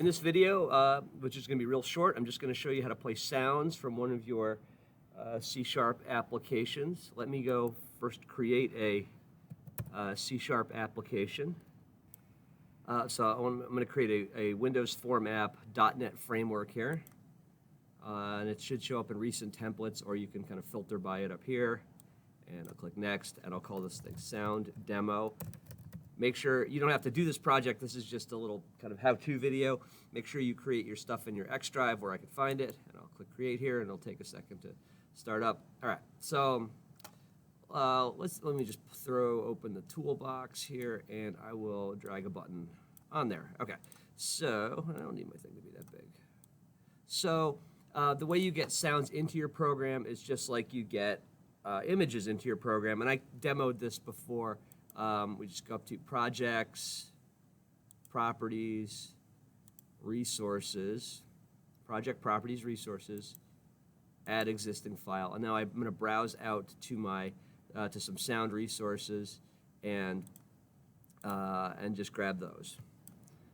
In this video, which is going to be real short, I'm just going to show you how to play sounds from one of your C# applications. Let me go first create a C# application. So I'm going to create a Windows Form app .NET framework here. And it should show up in recent templates, or you can kind of filter by it up here. And I'll click next, and I'll call this thing sound demo. Make sure you don't have to do this project. This is just a little kind of how-to video. Make sure you create your stuff in your X drive where I can find it, and I'll click create here, and it'll take a second to start up. All right, so let me just open the toolbox here, and I will drag a button on there. Okay, so I don't need my thing to be that big. So the way you get sounds into your program is just like you get images into your program, and I demoed this before. We just go up to Projects, Properties, Resources, Project Properties, Resources, Add Existing File. And now I'm going to browse out to my to some sound resources and just grab those.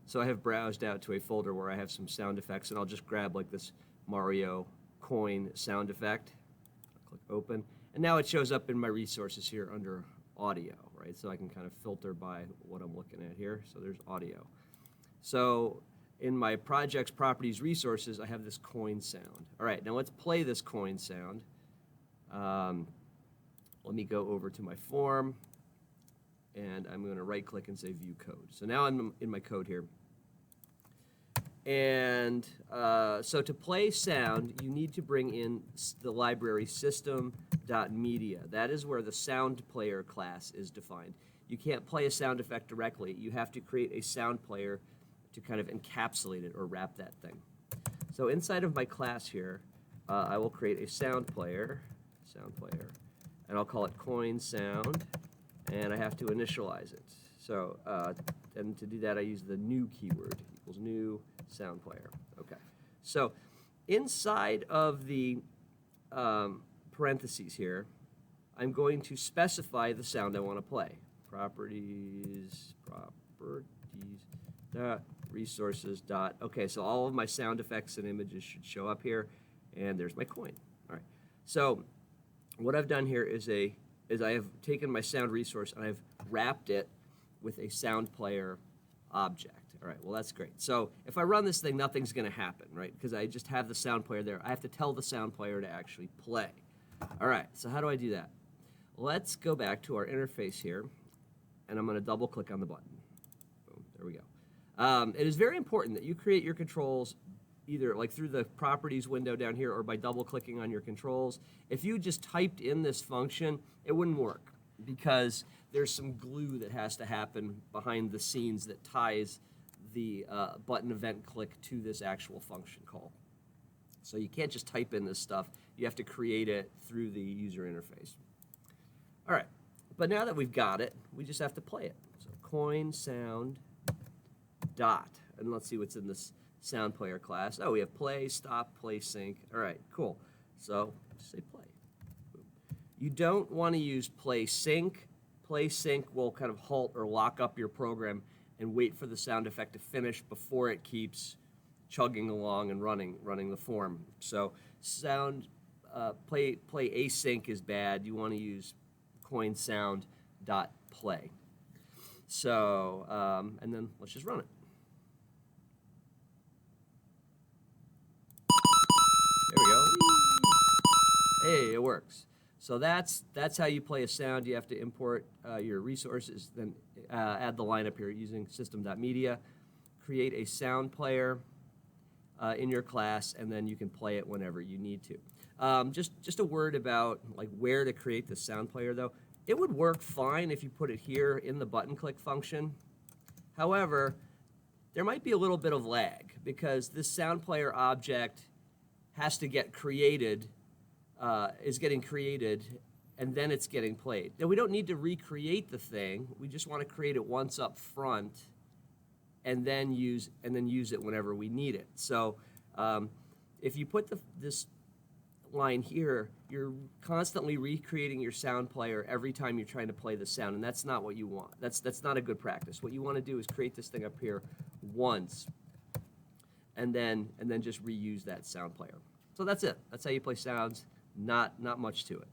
So I have browsed out to a folder where I have some sound effects, and I'll just grab like this Mario coin sound effect. Click Open, and now it shows up in my resources here under Audio, right? So I can kind of filter by what I'm looking at here. So there's audio. So in my projects, properties, resources, I have this coin sound. All right, now let's play this coin sound. Let me go over to my form, and I'm going to right-click and say View Code. So now I'm in my code here. And so to play sound, you need to bring in the library system.media. That is where the sound player class is defined. You can't play a sound effect directly. You have to create a sound player to kind of encapsulate it or wrap that thing. So inside of my class here, I will create a sound player, and I'll call it coin sound, and I have to initialize it. So and to do that, I use the new keyword, equals new sound player. Okay. So inside of the parentheses here, I'm going to specify the sound I want to play. Properties, resources, okay, so all of my sound effects and images should show up here, and there's my coin. All right. So what I've done here is I have taken my sound resource and I've wrapped it with a sound player object. All right, well, that's great. So if I run this thing, nothing's going to happen, right? Because I just have the sound player there. I have to tell the sound player to actually play. All right, so how do I do that? Let's go back to our interface here, and I'm going to double-click on the button. Boom, there we go. It is very important that you create your controls either like through the properties window down here or by double-clicking on your controls. If you just typed in this function, it wouldn't work because there's some glue that has to happen behind the scenes that ties the button event click to this actual function call. So you can't just type in this stuff. You have to create it through the user interface. All right, but now that we've got it, we just have to play it. So coin sound dot, and let's see what's in this sound player class. Oh, we have play, stop, play, sync. All right, cool. So just say play. You don't want to use play sync. Play sync will kind of halt or lock up your program and wait for the sound effect to finish before it keeps chugging along and running the form. So sound play async is bad. You want to use coin sound dot play. So and then let's just run it. There we go. Hey, it works. So that's how you play a sound. You have to import your resources, then add the lineup here using system.media, create a sound player in your class, and then you can play it whenever you need to. Just a word about like where to create the sound player though. It would work fine if you put it here in the button click function. However, there might be a little bit of lag because this sound player object has to get created, is getting created, and then it's getting played. Now, we don't need to recreate the thing. We just want to create it once up front and then use it whenever we need it. So if you put this line here, you're constantly recreating your sound player every time you're trying to play the sound, and that's not what you want. That's not a good practice. What you want to do is create this thing up here once, and then just reuse that sound player. So that's it. That's how you play sounds. Not much to it.